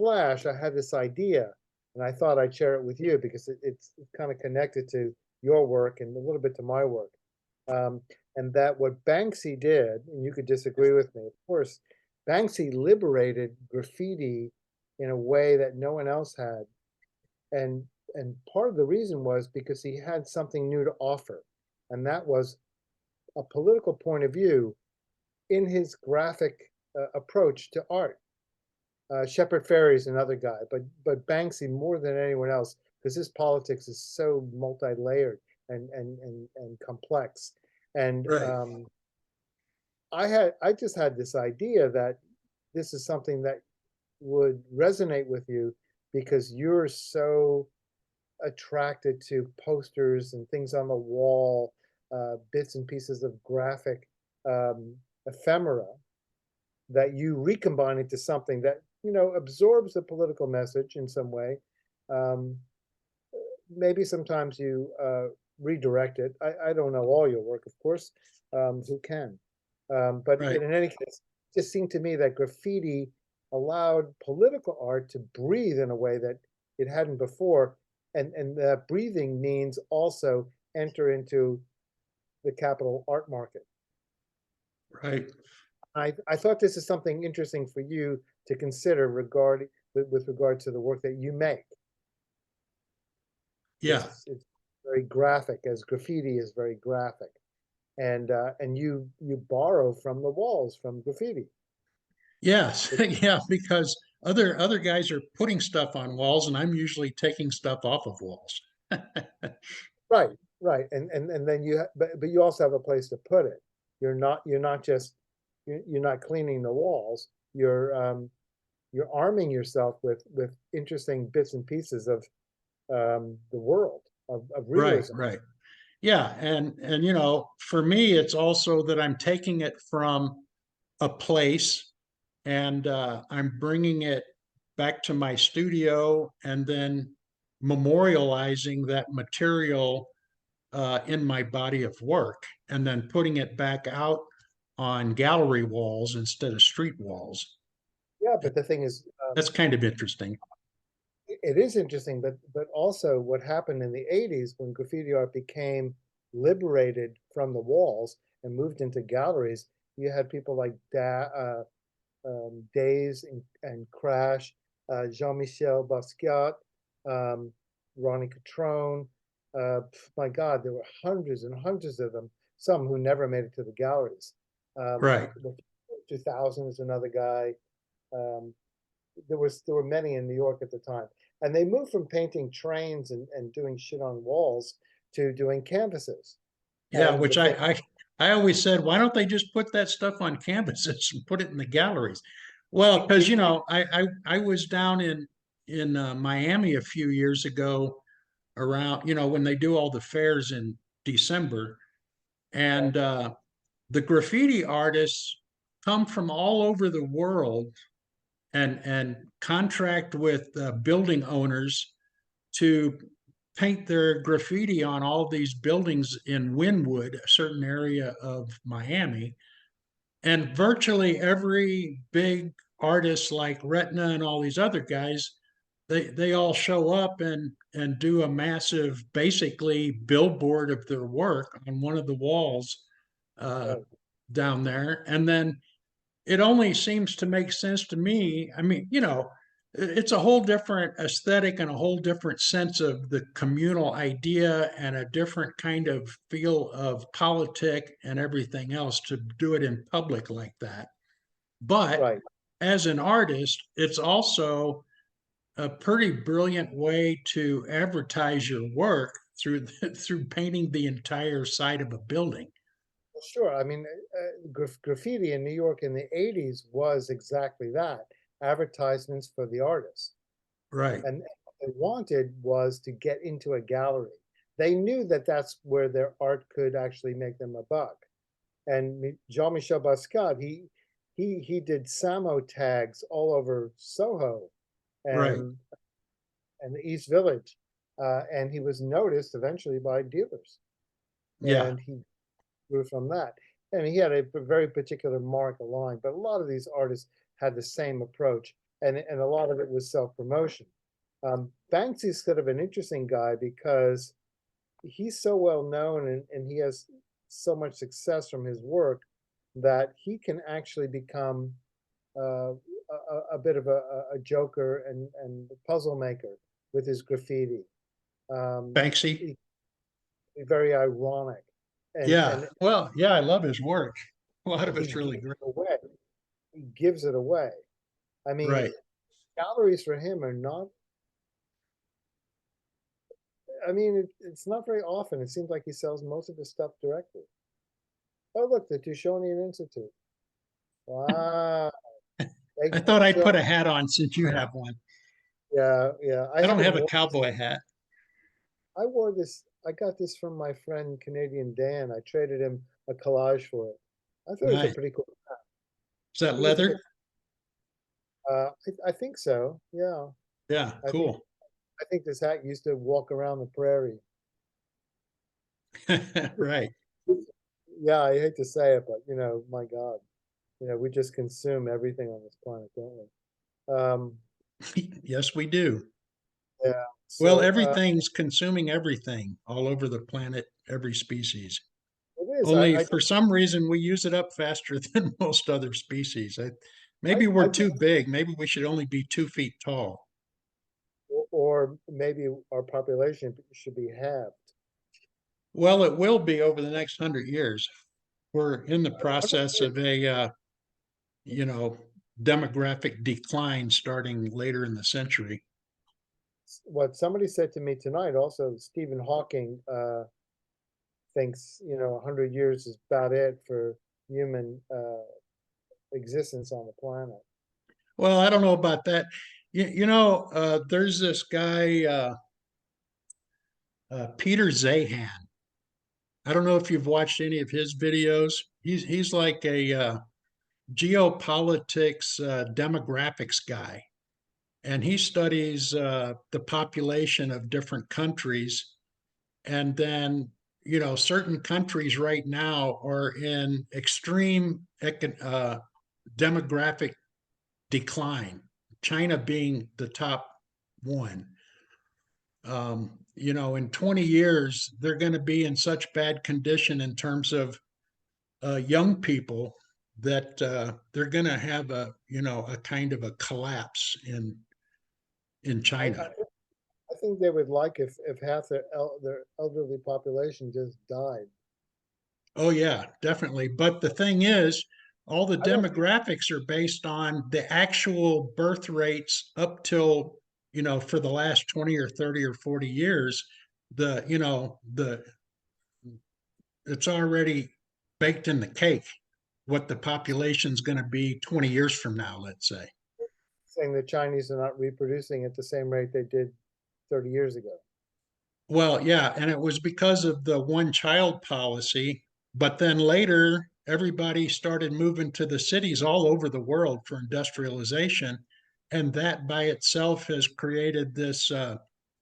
flash, I had this idea, and I thought I'd share it with you because it's kind of connected to your work and a little bit to my work. Um, and that what Banksy did, and you could disagree with me, of course, Banksy liberated graffiti in a way that no one else had. And and part of the reason was because he had something new to offer, and that was a political point of view in his graphic approach to art. Shepard Fairey is another guy, but Banksy more than anyone else because his politics is so multi-layered and complex. And Right. I just had this idea that this is something that would resonate with you because you're so attracted to posters and things on the wall, bits and pieces of graphic um, ephemera that you recombine into something that absorbs the political message in some way. Um, Maybe sometimes you redirect it. I don't know all your work, of course. Who can? But Right. in any case, it just seemed to me that graffiti allowed political art to breathe in a way that it hadn't before, and that breathing means also enter into the capital art market. Right. I thought this is something interesting for you to consider regarding with regard to the work that you make. Yeah. It's very graphic, as graffiti is very graphic, and you borrow from the walls from graffiti. Yes. It, Yeah, because other guys are putting stuff on walls and I'm usually taking stuff off of walls. right, right, and then but you also have a place to put it. You're not just you're not cleaning the walls. You're arming yourself with interesting bits and pieces of the world of Right, realism. right. Yeah, and for me it's also that I'm taking it from a place and I'm bringing it back to my studio and then memorializing that material in my body of work and then putting it back out on gallery walls instead of street walls. Yeah, but the thing is, That's kind of interesting. it is interesting, but also what happened in the 80s when graffiti art became liberated from the walls and moved into galleries, you had people like Days and Crash, Jean-Michel Basquiat, um, Ronnie Catrone. My God, there were hundreds and hundreds of them, some who never made it to the galleries. Right. 2000 is another guy. Um, there were many in New York at the time, and they moved from painting trains and doing shit on walls to doing canvases. Yeah, And the which thing, I always said, why don't they just put that stuff on canvases and put it in the galleries? Well, because I was down in Miami a few years ago around when they do all the fairs in December, and the graffiti artists come from all over the world and contract with building owners to paint their graffiti on all these buildings in Wynwood, a certain area of Miami. And virtually every big artist like Retina and all these other guys, they all show up and do a massive, basically billboard of their work on one of the walls uh, right, down there. And then it only seems to make sense to me. I mean, it's a whole different aesthetic and a whole different sense of the communal idea and a different kind of feel of politic and everything else to do it in public like that. But right. as an artist, it's also a pretty brilliant way to advertise your work through painting the entire side of a building. Sure. I mean, graffiti in New York in the 80s was exactly that, advertisements for the artists. Right. And what they wanted was to get into a gallery. They knew that that's where their art could actually make them a buck. And Jean-Michel Basquiat, he did Samo tags all over Soho Right. and the East Village, and he was noticed eventually by dealers, Yeah. and he grew from that. And he had a very particular mark, a line, but a lot of these artists had the same approach. and a lot of it was self-promotion. Banksy's sort of an interesting guy because he's so well known and he has so much success from his work that he can actually become a bit of a joker and puzzle maker with his graffiti. Banksy. He, very ironic, and Yeah. and Well, yeah, I love his work. A lot of he it's gives really it great. away. He gives it away. I mean, Right. galleries for him are not. I mean, it's not very often. It seems like he sells most of his stuff directly. Oh, look, the Touchonian Institute. Wow. Hey, I thought I'd so put a hat on since you have one. yeah, yeah. I I don't haven't have a worn. cowboy hat. I wore this. I got this from my friend Canadian Dan. I traded him a collage for it. I thought it was a Nice. pretty cool. Is that It was a bit. leather? I think so. Yeah. Yeah, I think cool. I think this hat used to walk around the prairie. Right. Yeah, I hate to say it, but my God, we just consume everything on this planet, don't we? Yes, we do. Yeah. Well, So everything's consuming everything all over the planet, every species. it is. Only for some reason we use it up faster than most other species. I, Maybe we're I too big. Maybe we should only be 2 feet tall. or maybe our population should be halved. Well, it will be over the next 100 years. We're in the I wonder process of a, you know, demographic decline starting later in the century. what somebody said to me tonight. Also, Stephen Hawking thinks 100 years is about it for human existence on the planet. Well, I don't know about that. There's this guy, Peter Zahan. I don't know if you've watched any of his videos. He's like a geopolitics demographics guy, and he studies the population of different countries. And then, certain countries right now are in extreme demographic decline, China being the top one. In 20 years, they're going to be in such bad condition in terms of young people that they're going to have a kind of a collapse in I, China. I, I think they would like if half their elderly population just died. Oh yeah, definitely. But the thing is, all the I don't. demographics are based on the actual birth rates up till, for the last 20 or 30 or 40 years, the it's already baked in the cake what the population's going to be 20 years from now, let's say. Saying the Chinese are not reproducing at the same rate they did 30 years ago. Well, yeah, and it was because of the one child policy, but then later everybody started moving to the cities all over the world for industrialization, and that by itself has created this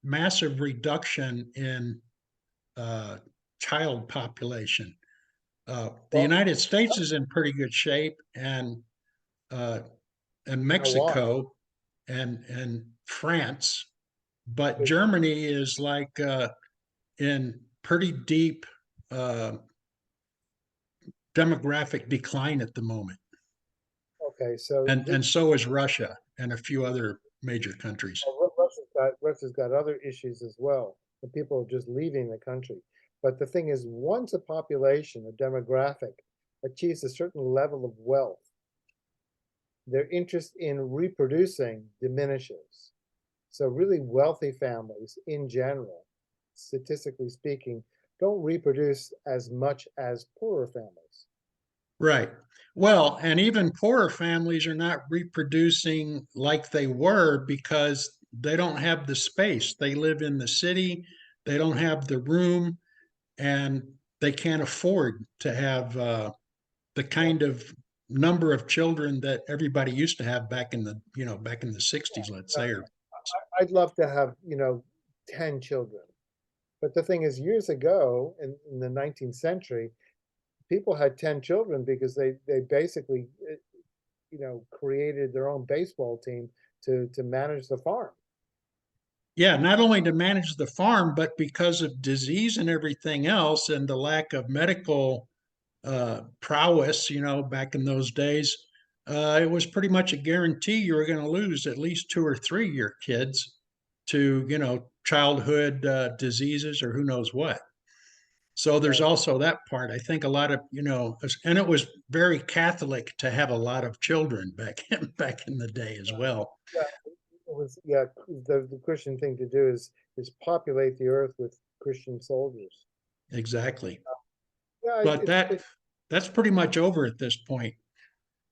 massive reduction in uh, child population. The Well, United States is in pretty good shape, uh, and now why? Mexico and France, but It- Germany is like in pretty deep uh, demographic decline at the moment, Okay, so and so is Russia and a few other major countries. Russia's got other issues as well. The people are just leaving the country. But the thing is, once a population, a demographic, achieves a certain level of wealth, their interest in reproducing diminishes. So really wealthy families in general, statistically speaking, don't reproduce as much as poorer families. Right. Well, and even poorer families are not reproducing like they were because they don't have the space. They live in the city, they don't have the room, and they can't afford to have the Yeah. kind of number of children that everybody used to have back in the 60s, let's say. Or I'd love to have, 10 children. But the thing is, years ago in the 19th century, people had 10 children because they basically, created their own baseball team to manage the farm. Yeah, not only to manage the farm, but because of disease and everything else, and the lack of medical prowess, back in those days, it was pretty much a guarantee you were going to lose at least 2 or 3 of your kids to, childhood diseases or who knows what. So there's Right. also that part. I think a lot of, and it was very Catholic to have a lot of children back in the day as well. Yeah, it was, yeah, the Christian thing to do is populate the earth with Christian soldiers. Exactly. Yeah, But it that's pretty much over at this point.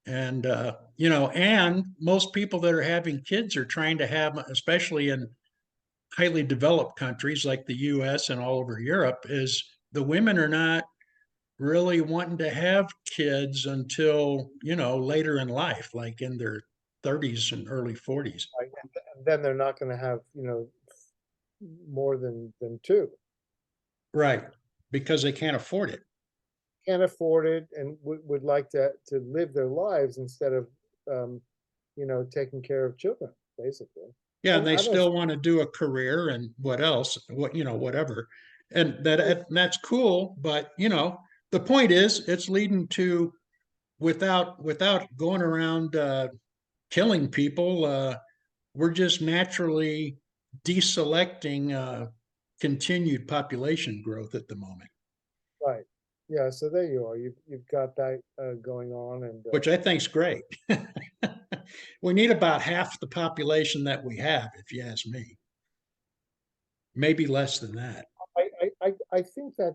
And and most people that are having kids are trying to have, especially in highly developed countries like the US and all over Europe, is the women are not really wanting to have kids until, later in life, like in their 30s and early 40s. like, and then they're not going to have, more than two. Right. Because they can't afford it. Can't afford it and would like to live their lives instead of, um, taking care of children, basically. Yeah, and And they I don't. still want to do a career and what else, whatever. And Well, that's cool, but the point is it's leading to, without going around killing people, we're just naturally deselecting continued population growth at the moment, right. Yeah. So there you are. You've got that going on, and which I think's great. We need about half the population that we have, if you ask me. Maybe less than that. I think that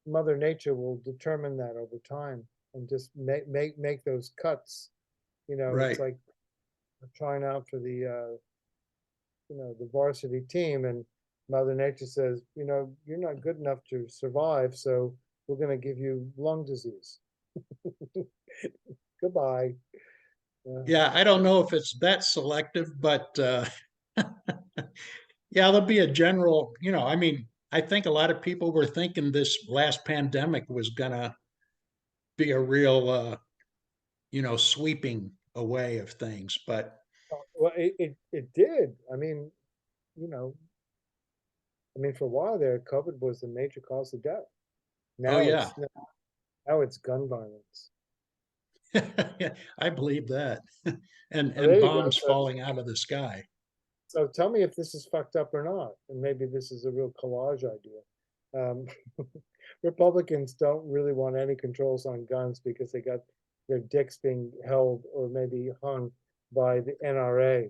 Mother Nature will determine that over time and just make those cuts. It's Right. like trying out for the varsity team, and Mother Nature says, you're not good enough to survive, so we're going to give you lung disease. Goodbye. Yeah. Yeah, I don't know if it's that selective, but yeah, there'll be a general, I mean, I think a lot of people were thinking this last pandemic was gonna be a real, sweeping away of things. But Well, it did. You know, for a while there, COVID was the major cause of death. oh Now yeah, it's gun violence. I believe that, and Oh, there you go. bombs falling out of the sky. So tell me if this is fucked up or not, and maybe this is a real collage idea. Um, Republicans don't really want any controls on guns because they got their dicks being held or maybe hung by the NRA.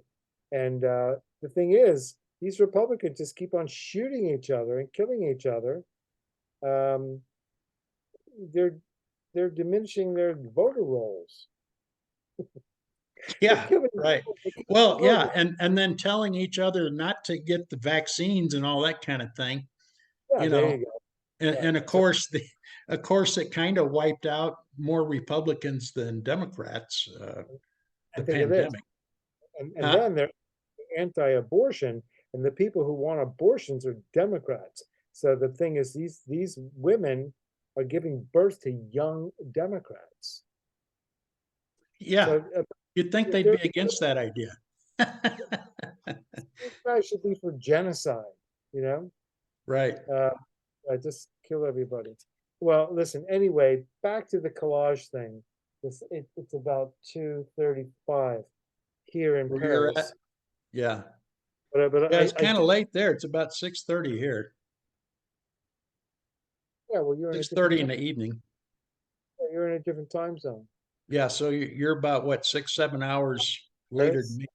And the thing is, these Republicans just keep on shooting each other and killing each other. Um, they're they're diminishing their voter rolls. They're Yeah, killing. right. They're killing Well, yeah, voters. and then telling each other not to get the vaccines and all that kind of thing, Yeah, you there know. you go. Right. And of course, it kind of wiped out more Republicans than Democrats. The And think of this, pandemic, and huh? then they're anti-abortion, and the people who want abortions are Democrats. So the thing is, these women are giving birth to young Democrats. Yeah, So you'd think they'd be they're against that idea. these guys should be for genocide. You know, Right. uh, just kill everybody. Well, listen. Anyway, back to the collage thing. It's about 2:35 here in Where you're Paris. at? Yeah. But Yeah, it's I kind of late there. It's about 6:30 here. yeah. Well, you're in a Six different thirty time. in the evening. You're in a different time zone. Yeah, so you're about what, 6, 7 hours later than Paris. me.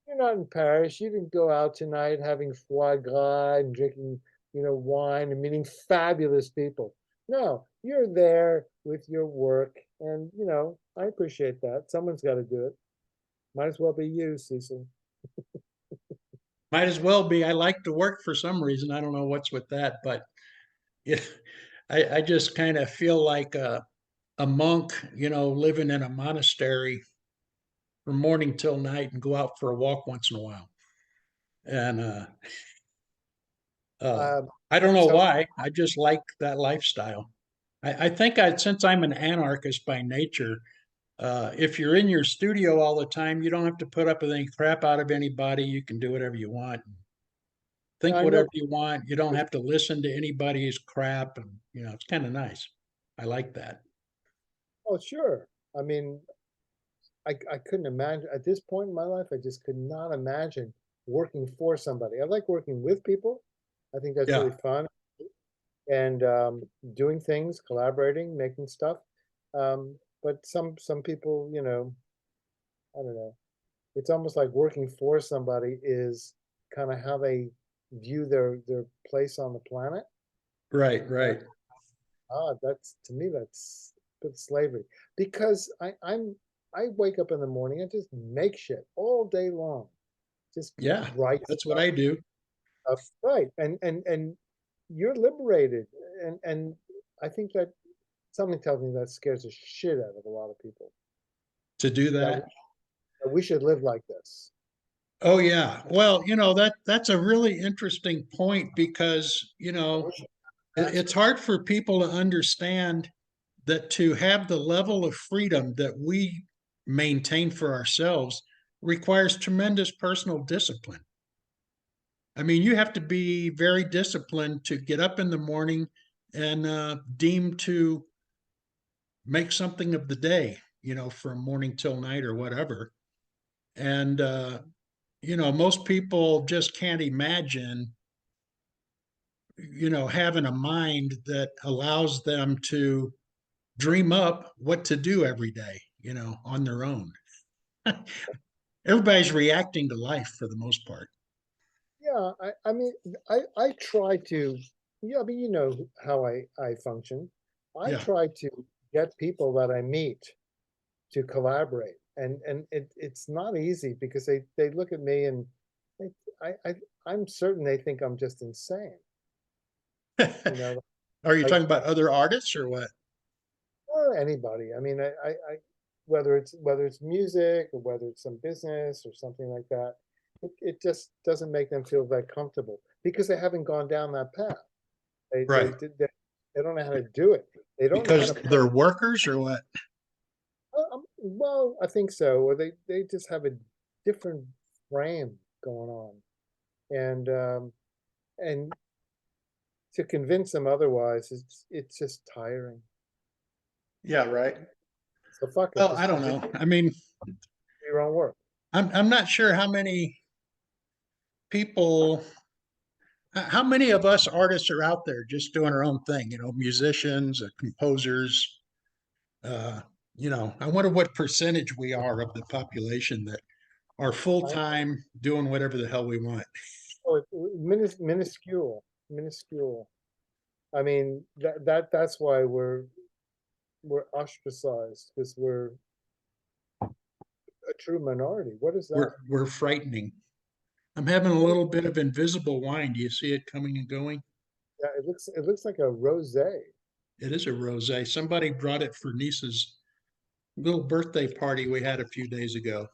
You're not in Paris. You didn't go out tonight having foie gras and drinking, wine and meeting fabulous people. No, you're there with your work, and I appreciate that. Someone's got to do it. Might as well be you, Cecil. Might as well be. I like to work for some reason. I don't know what's with that, but yeah, I just kind of feel like a monk, living in a monastery from morning till night and go out for a walk once in a while. And uh, Um, I don't know so why. I just like that lifestyle. I think since I'm an anarchist by nature, If you're in your studio all the time, you don't have to put up with any crap out of anybody. You can do whatever you want, think I know. whatever you want. You don't have to listen to anybody's crap, and it's kind of nice. I like that. Oh, sure. I mean, I couldn't imagine at this point in my life, I just could not imagine working for somebody. I like working with people. I think that's Yeah, really fun and doing things, collaborating, making stuff. But some people, I don't know. It's almost like working for somebody is kind of how they view their place on the planet. right, And right. that's to me that's a bit slavery because I wake up in the morning and just make shit all day long, just Yeah, write that's what I do. stuff, right? And you're liberated, and I think that something tells me that scares the shit out of a lot of people To do that we, that. that we should live like this. Oh yeah. Well, that's a really interesting point because, We should it's master. hard for people to understand that to have the level of freedom that we maintain for ourselves requires tremendous personal discipline. I mean, you have to be very disciplined to get up in the morning and deem to make something of the day, from morning till night or whatever. And, most people just can't imagine, having a mind that allows them to dream up what to do every day, on their own. Everybody's reacting to life for the most part. Yeah, I mean, I try to, yeah, I mean, you know how I function. I Yeah, try to get people that I meet to collaborate, and it's not easy because they look at me and they, I'm certain they think I'm just insane, you know, are you like talking about other artists or what? or anybody. I mean, I whether it's music or whether it's some business or something like that, it just doesn't make them feel that comfortable because they haven't gone down that path. They they Right, did they don't know how to do it. They don't know how because to put. they're workers or what? Well, I think so. Or they just have a different frame going on, and to convince them otherwise, it's just tiring. Yeah, right. So fuck it, Well, I just don't convince know. I mean, your own work. I'm not sure how many people, how many of us artists are out there just doing our own thing, musicians, composers, uh, I wonder what percentage we are of the population that are full I time doing whatever the hell we want. oh, minuscule, minuscule. I mean that's why we're ostracized because we're a true minority. What is that? We're frightening. I'm having a little bit of invisible wine. Do you see it coming and going? Yeah, it looks like a rosé. It is a rosé. Somebody brought it for niece's little birthday party we had a few days ago.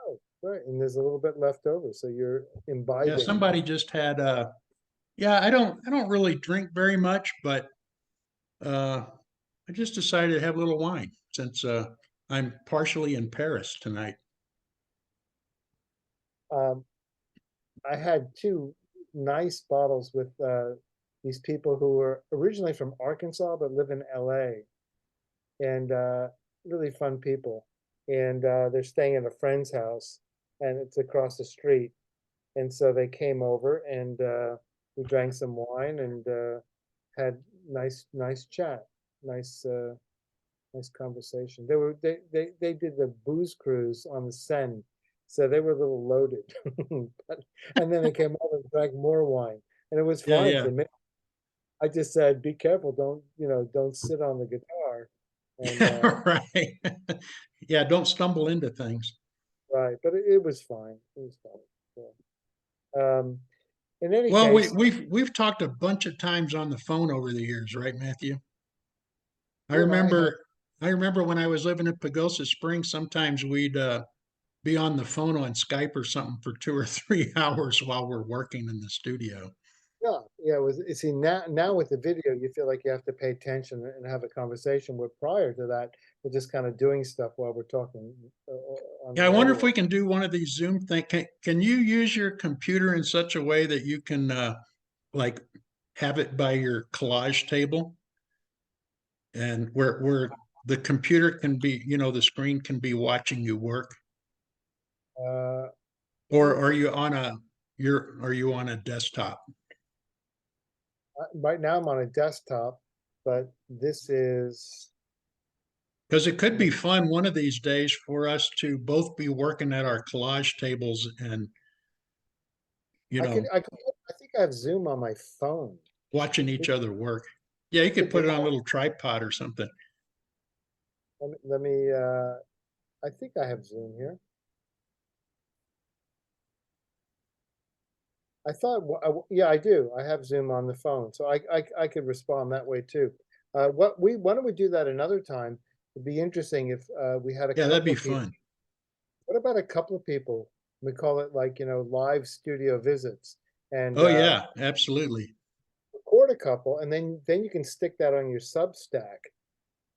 Oh, right. And there's a little bit left over, so you're Yeah, imbibing. somebody just had yeah, I don't really drink very much, but uh I just decided to have a little wine since I'm partially in Paris tonight. Um, I had two nice bottles with these people who were originally from Arkansas but live in LA, and really fun people. And they're staying at a friend's house, and it's across the street. And so they came over, and we drank some wine and had nice chat, nice nice conversation. They did the booze cruise on the Seine, so they were a little loaded. But, and then they came over and drank more wine, and it was Yeah, fine yeah. for me. I just said, "Be careful! Don't sit on the guitar." And Right. Yeah, don't stumble into things. right, but it was fine. It was fine. So, in any Well, we, case, we've we've talked a bunch of times on the phone over the years, right, Matthew? I you and I have. remember I remember when I was living in Pagosa Springs, sometimes we'd be on the phone on Skype or something for 2 or 3 hours while we're working in the studio. Yeah, yeah. It was you see now with the video, you feel like you have to pay attention and have a conversation. Where prior to that, we're just kind of doing stuff while we're talking on Yeah, I the wonder other if one. we can do one of these Zoom thing. Can you use your computer in such a way that you can like have it by your collage table and where the computer can be, the screen can be watching you work? Uh, Or yeah, are you on a are you on a desktop? right now I'm on a desktop, but this is, Because it could you know, be fun one of these days for us to both be working at our collage tables and, you know, I think I have Zoom on my phone. watching We each other work. Yeah, you could could do put it on a that. little tripod or something. I think I have Zoom here. I thought, yeah, I do. I have Zoom on the phone, so I could respond that way too. Why don't we do that another time? It'd be interesting if we had a Yeah, that'd couple be of people. fun. What about a couple of people? We call it like, live studio visits and Oh yeah, absolutely. record a couple, and then you can stick that on your Substack.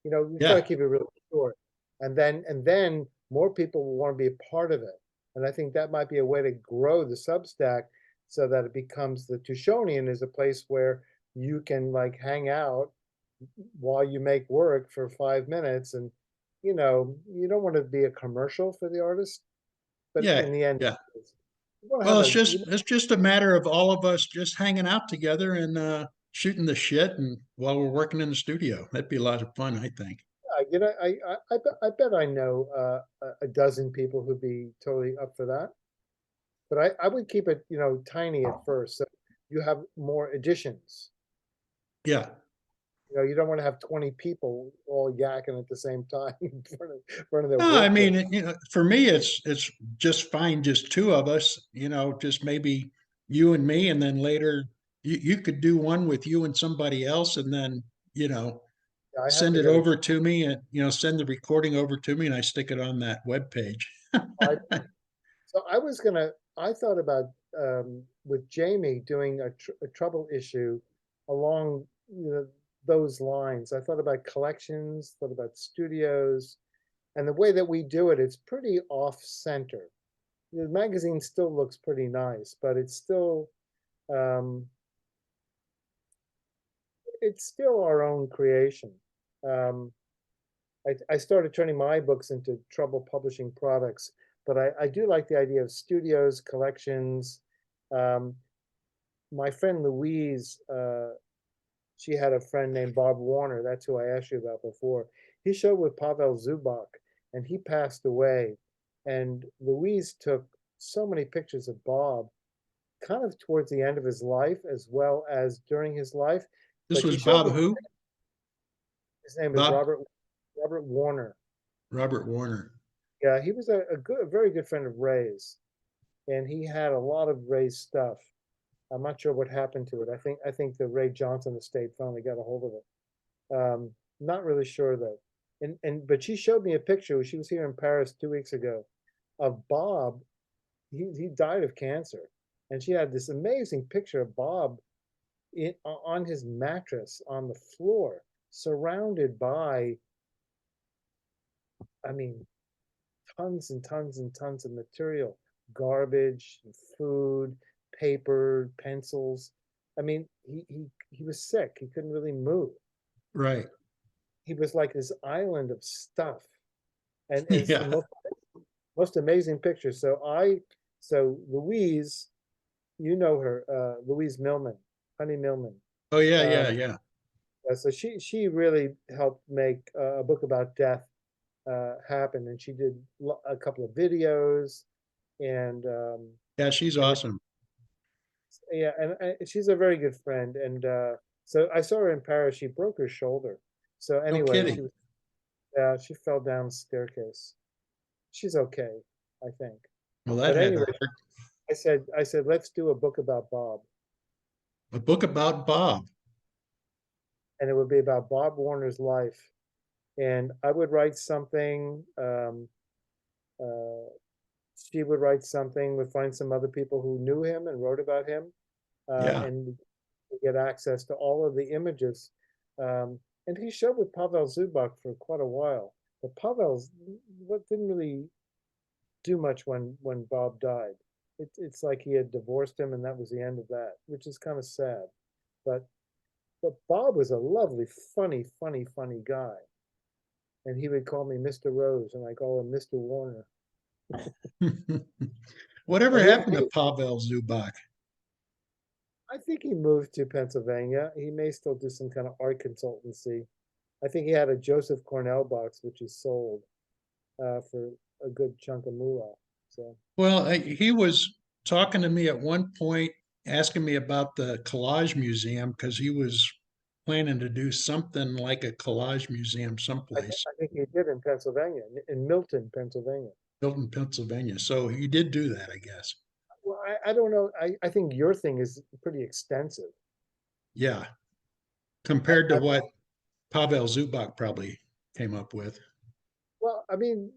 You try to Yeah. keep it really short, and then more people will want to be a part of it. And I think that might be a way to grow the Substack so that it becomes the Tushonian is a place where you can like hang out while you make work for 5 minutes, and you don't want to be a commercial for the artist, but Yeah. in the end, Yeah. you want to Well, have it's a just it's just a matter of all of us just hanging out together and shooting the shit and while we're working in the studio. That'd be a lot of fun, I think. I bet I know a dozen people who'd be totally up for that. But I would keep it, tiny at first. So you have more additions. Yeah. You don't want to have 20 people all yakking at the same time in front of their No, I workbench. mean, for me, it's just fine, just two of us. Just maybe you and me, and then later you could do one with you and somebody else, and then you know I have send to it get a over to me, and send the recording over to me, and I stick it on that web page. I so I thought about with Jamie doing a trouble issue along those lines. I thought about collections, thought about studios, and the way that we do it, it's pretty off center. The magazine still looks pretty nice, but um, it's still our own creation. Um, I started turning my books into trouble publishing products, but I do like the idea of studios, collections. Um, my friend Louise, she had a friend named Bob Warner. That's who I asked you about before. He showed with Pavel Zubak, and he passed away. And Louise took so many pictures of Bob, kind of towards the end of his life as well as during his life. This But was he showed Bob me who? his name is Bob Robert Warner. Robert Warner. Yeah, he was a very good friend of Ray's, and he had a lot of Ray's stuff. I'm not sure what happened to it. I think the Ray Johnson estate finally got a hold of it. Not really sure though. But she showed me a picture. She was here in Paris 2 weeks ago of Bob. He died of cancer, and she had this amazing picture of Bob on his mattress on the floor, surrounded by, I mean, tons and tons and tons of material, garbage, food, paper, pencils. I mean, he was sick. He couldn't really move. Right. He was like this island of stuff, and it's the Yeah. most amazing picture. So Louise, you know her, Louise Millman, Honey Millman. Oh yeah, Um, yeah, yeah. so she really helped make a book about death happen, and she did a couple of videos and Yeah, she's and awesome. yeah, and she's a very good friend. And so I saw her in Paris. She broke her shoulder. So No anyway, kidding. she fell down the staircase. She's okay, I think. Well, that But had to anyway, hurt. I said let's do a book about Bob, A book about Bob. and it would be about Bob Warner's life. And I would write something. Uh, she would write something. Would find some other people who knew him and wrote about him, Yeah. and get access to all of the images. Um, and he showed with Pavel Zubak for quite a while. The Pavels, what didn't really do much when Bob died. It's like he had divorced him, and that was the end of that, which is kind of sad. But but Bob was a lovely, funny guy, and he would call me Mr. Rose, and I call him Mr. Warner. Whatever But happened to Pavel Zubak? I think he moved to Pennsylvania. He may still do some kind of art consultancy. I think he had a Joseph Cornell box, which is sold for a good chunk of moolah. So Well, he was talking to me at one point, asking me about the collage museum because he was planning to do something like a collage museum someplace, I think he did in Pennsylvania, in Milton, Pennsylvania. Milton, Pennsylvania. So he did do that, I guess. Well, I don't know. I think your thing is pretty extensive. Yeah, compared to I, what Pavel Zubak probably came up with. well, I mean,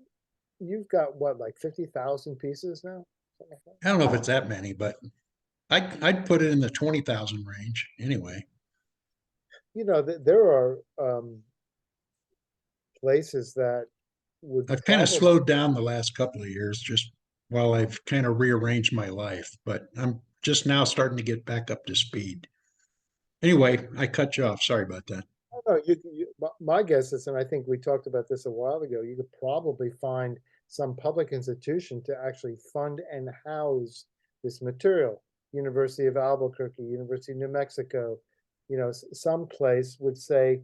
you've got what, like 50,000 pieces now? Something like that? I don't know if it's that many, but I'd put it in the 20,000 range anyway. You know, there are places that would I've kind of probably, slowed down the last couple of years just while I've kind of rearranged my life, but I'm just now starting to get back up to speed. Anyway, I cut you off. Sorry about that. I don't know, my guess is, and I think we talked about this a while ago, you could probably find some public institution to actually fund and house this material. University of Albuquerque, University of New Mexico, some place would say,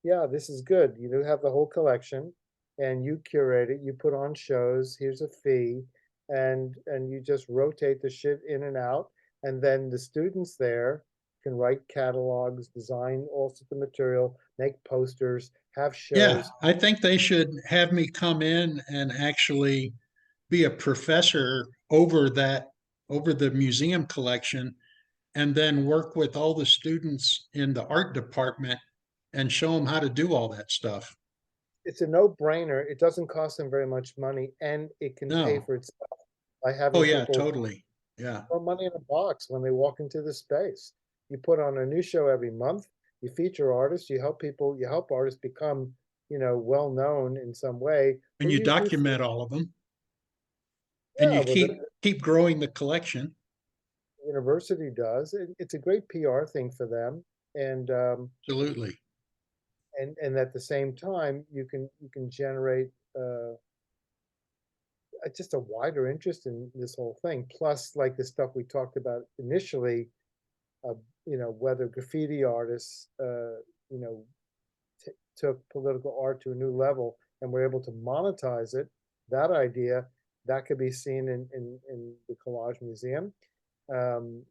yeah, this is good. You do have the whole collection and you curate it, you put on shows, here's a fee, and you just rotate the shit in and out. And then the students there can write catalogs, design all sorts of material, make posters, have Yeah, shows. I think they should have me come in and actually be a professor over the museum collection, and then work with all the students in the art department and show them how to do all that stuff. It's a no-brainer. It doesn't cost them very much money, and it can pay No. for itself by Oh having yeah, people totally. Yeah, throw money in a box when they walk into the space. You put on a new show every month. You feature artists. You help people. You help artists become, well known in some way, and or you you do. document all of them, and Yeah, you well, keep growing the collection. the university does. It's a great PR thing for them, and Absolutely. and at the same time, you can generate just a wider interest in this whole thing. Plus, like the stuff we talked about initially, uh, whether graffiti artists, you know, took political art to a new level and were able to monetize it. That idea that could be seen in the Collage Museum, um,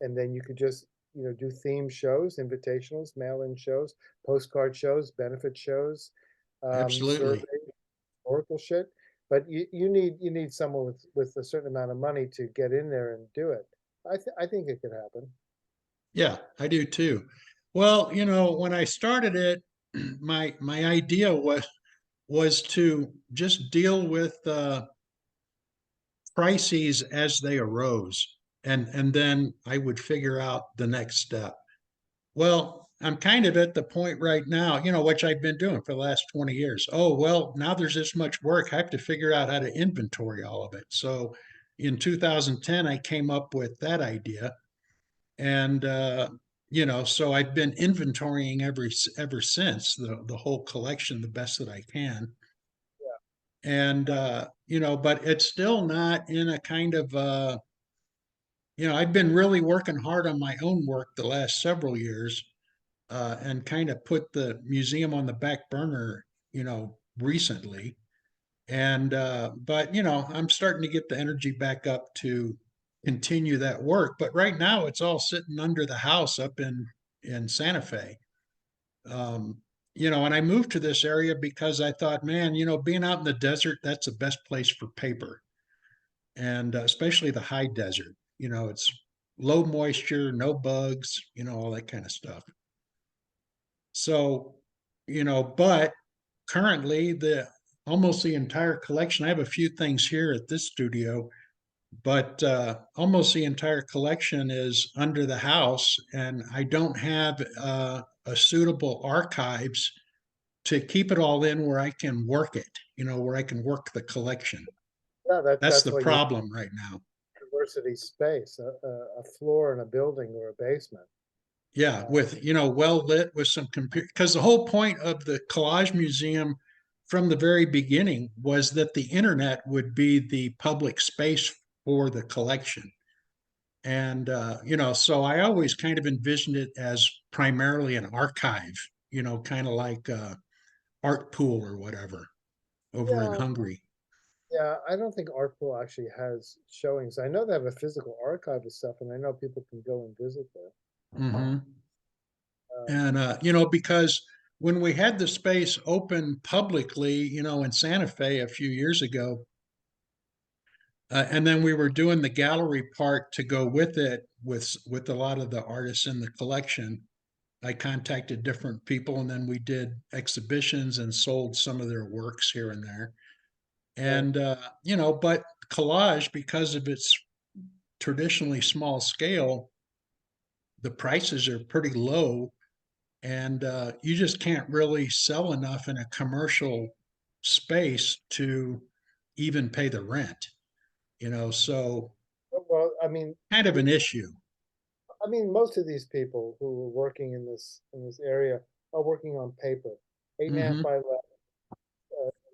and then you could just do theme shows, invitationals, mail-in shows, postcard shows, benefit shows, Absolutely. survey, historical shit. But you need someone with a certain amount of money to get in there and do it. I think it could happen. Yeah, I do too. Well, when I started it, my idea was to just deal with crises as they arose, and then I would figure out the next step. Well, I'm kind of at the point right now, which I've been doing for the last 20 years. Oh, well, now there's this much work. I have to figure out how to inventory all of it. So in 2010, I came up with that idea. And, so I've been inventorying ever since the whole collection the best that I can. And, but it's still not in a kind of, I've been really working hard on my own work the last several years, and kind of put the museum on the back burner, recently. And but I'm starting to get the energy back up to continue that work. But right now, it's all sitting under the house up in Santa Fe. Um, and I moved to this area because I thought, man, being out in the desert, that's the best place for paper, and especially the high desert. It's low moisture, no bugs, all that kind of stuff. So, but currently the almost the entire collection, I have a few things here at this studio, but almost the entire collection is under the house, and I don't have a suitable archives to keep it all in where I can work it, where I can work the collection. Yeah, That's that's the what you problem right now. university space, a floor in a building or a basement. Yeah, Uh, with, well lit with some computer, because the whole point of the Collage Museum from the very beginning was that the internet would be the public space for the collection. And, so I always kind of envisioned it as primarily an archive, kind of like Art Pool or whatever over in yeah, Hungary. yeah. I don't think Artpool actually has showings. I know they have a physical archive of stuff, and I know people can go and visit there. Hmm. Um, And, because when we had the space open publicly, in Santa Fe a few years ago, and then we were doing the gallery part to go with it with a lot of the artists in the collection. I contacted different people, and then we did exhibitions and sold some of their works here and there. right. And but collage, because of its traditionally small scale, the prices are pretty low, and you just can't really sell enough in a commercial space to even pay the rent. So Well, I mean, kind of an issue. most of these people who are working in this area are working on paper, 8.5 Hmm. by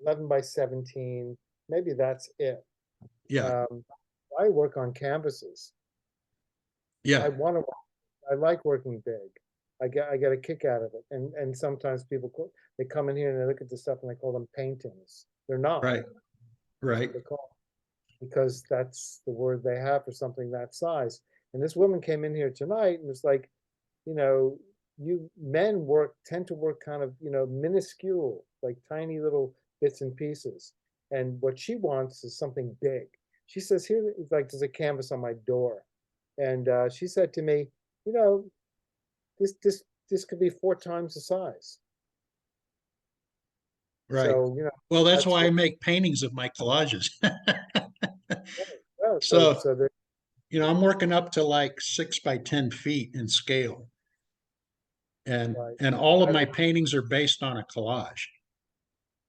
11 by 17. Maybe that's it. Yeah, Um, I work on canvases. yeah, I want to. I like working big. I get a kick out of it. And sometimes people they come in here and they look at the stuff and they call them paintings. They're not. right, That's right, what they call them, because that's the word they have for something that size. And this woman came in here tonight and was like, you know, you men tend to work kind of, minuscule, like tiny little bits and pieces. And what she wants is something big. She says, here, it's like there's a canvas on my door. And she said to me, you know, this could be 4 times the size. right. So, Well, that's that's why I what, make paintings of my collages. yeah, So, so they're I'm working up to like 6 by 10 feet in scale. And like, all of I, my paintings are based on a collage.